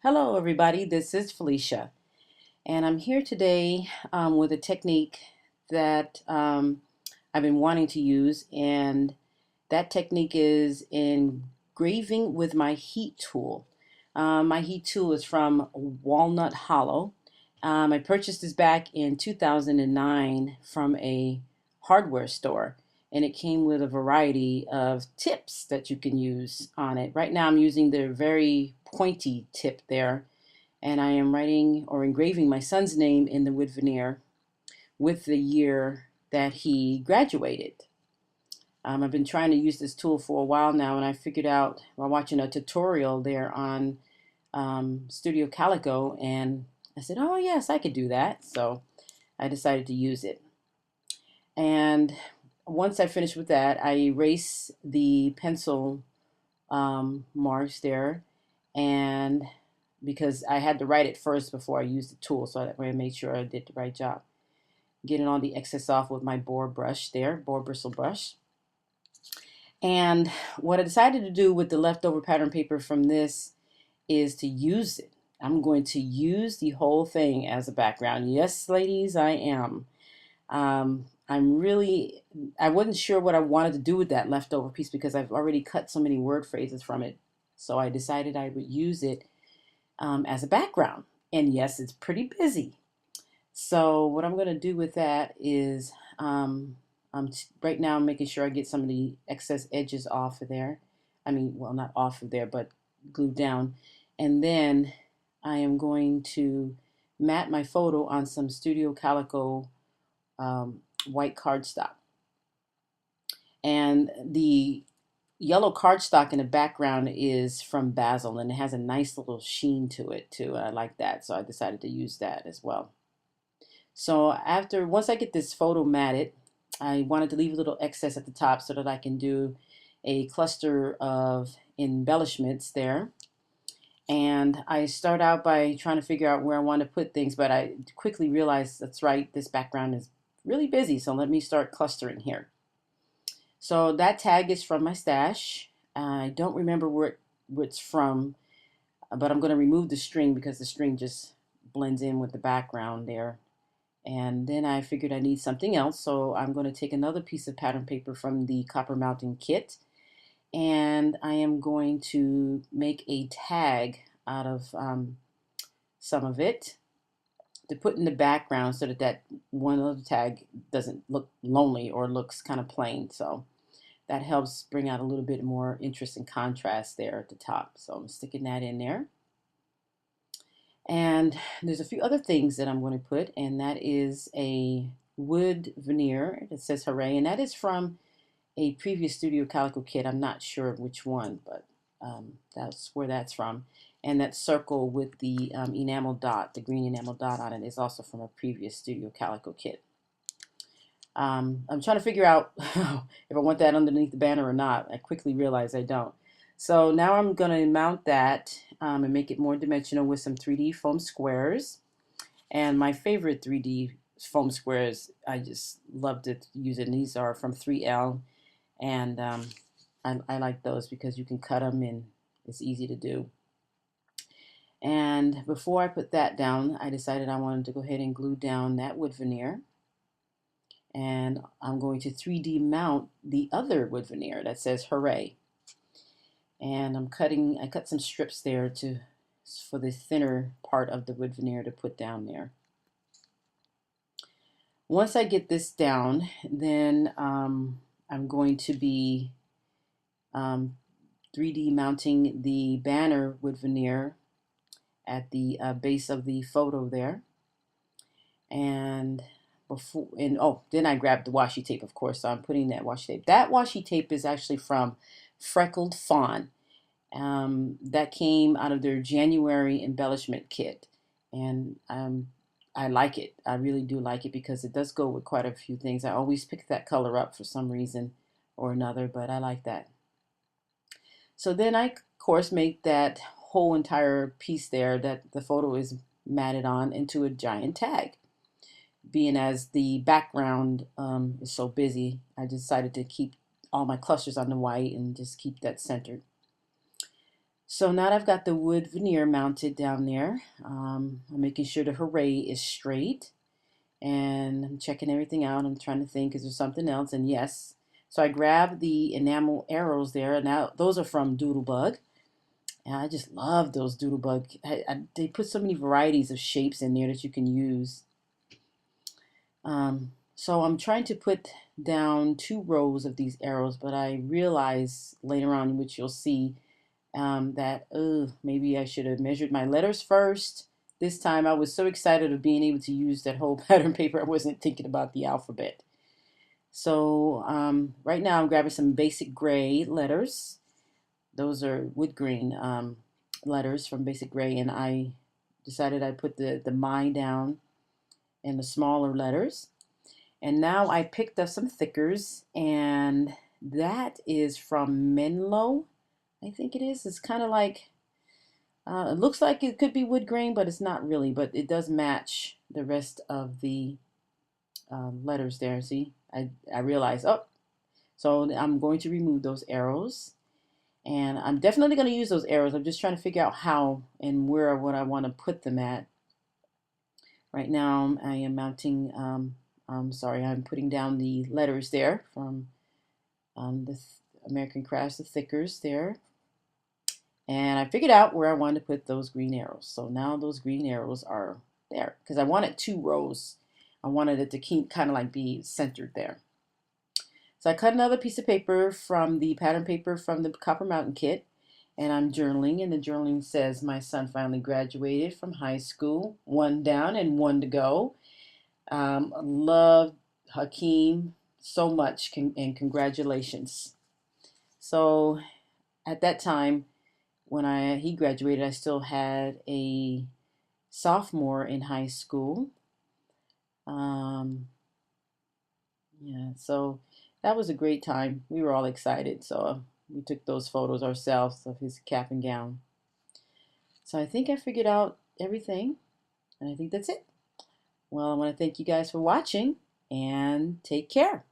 Hello, everybody. This is Felicia, and I'm here today with a technique that I've been wanting to use, and that technique is engraving with my heat tool. My heat tool is from Walnut Hollow. I purchased this back in 2009 from a hardware store, and it came with a variety of tips that you can use on it. Right now, I'm using the very pointy tip there, and I am writing or engraving my son's name in the wood veneer with the year that he graduated. I've been trying to use this tool for a while now, and I figured out while watching a tutorial there on Studio Calico, and I said, oh, yes, I could do that. So I decided to use it. And once I finish with that, I erase the pencil marks there, and because I had to write it first before I used the tool, so that way I made sure I did the right job. Getting all the excess off with my boar brush there, boar bristle brush. And what I decided to do with the leftover pattern paper from this is to use it. I'm going to use the whole thing as a background. Yes, ladies, I am. I wasn't sure what I wanted to do with that leftover piece because I've already cut so many word phrases from it. So I decided I would use it as a background. And yes, it's pretty busy. So what I'm going to do with that is right now I'm making sure I get some of the excess edges off of there. I mean, well, not off of there, but glued down. And then I am going to mat my photo on some Studio Calico white cardstock. And the yellow cardstock in the background is from Basil, and it has a nice little sheen to it too. I like that, so I decided to use that as well. So once I get this photo matted, I wanted to leave a little excess at the top so that I can do a cluster of embellishments there. And I start out by trying to figure out where I want to put things, but I quickly realized that's right, this background is really busy, so let me start clustering here. So that tag is from my stash. I don't remember where it's from, but I'm going to remove the string because the string just blends in with the background there. And then I figured I need something else, so I'm going to take another piece of pattern paper from the Copper Mountain kit, and I am going to make a tag out of some of it to put in the background so that one other tag doesn't look lonely or looks kind of plain. So that helps bring out a little bit more interest and contrast there at the top. So I'm sticking that in there. And there's a few other things that I'm going to put, and that is a wood veneer that says hooray, and that is from a previous Studio Calico kit. I'm not sure which one, but that's where that's from. And that circle with the enamel dot, the green enamel dot on it, is also from a previous Studio Calico kit. I'm trying to figure out if I want that underneath the banner or not. I quickly realized I don't. So now I'm going to mount that and make it more dimensional with some 3D foam squares. And my favorite 3D foam squares, I just love to use it. And these are from 3L. And I like those because you can cut them and it's easy to do. And before I put that down, I decided I wanted to go ahead and glue down that wood veneer. And I'm going to 3D mount the other wood veneer that says hooray. And I cut some strips there for the thinner part of the wood veneer to put down there. Once I get this down, then I'm going to be 3D mounting the banner wood veneer at the base of the photo there. And then I grabbed the washi tape, of course, so I'm putting that washi tape. That washi tape is actually from Freckled Fawn. That came out of their January embellishment kit, and I like it. I really do like it because it does go with quite a few things. I always pick that color up for some reason or another, but I like that. So then I, of course, make that whole entire piece there that the photo is matted on into a giant tag. Being as the background is so busy, I decided to keep all my clusters on the white and just keep that centered. So now that I've got the wood veneer mounted down there, I'm making sure the hooray is straight, and I'm checking everything out. I'm trying to think, is there something else? And yes. So I grabbed the enamel arrows there. Now those are from Doodlebug. And I just love those Doodlebug. They put so many varieties of shapes in there that you can use. So I'm trying to put down 2 rows of these arrows, but I realize later on, which you'll see, that maybe I should have measured my letters first. This time I was so excited of being able to use that whole pattern paper, I wasn't thinking about the alphabet. So right now I'm grabbing some basic gray letters. Those are wood green letters from basic gray, and I decided I put the my down in the smaller letters. And now I picked up some thickers, and that is from Menlo, I think it is. It's kind of like, it looks like it could be wood grain, but it's not really. But it does match the rest of the letters there. See, I realized, oh, so I'm going to remove those arrows. And I'm definitely going to use those arrows. I'm just trying to figure out how and where what I want to put them at. Right now I am mounting, I'm putting down the letters there from the American Crafts, the thickers there. And I figured out where I wanted to put those green arrows. So now those green arrows are there because I wanted 2 rows. I wanted it to keep kind of like be centered there. So I cut another piece of paper from the pattern paper from the Copper Mountain kit, and I'm journaling, and the journaling says, my son finally graduated from high school, 1 down and 1 to go. Love Hakim so much, and congratulations. So at that time, when he graduated, I still had a sophomore in high school. Yeah, so that was a great time. We were all excited. So we took those photos ourselves of his cap and gown. So I think I figured out everything, and I think that's it. Well, I want to thank you guys for watching, and take care.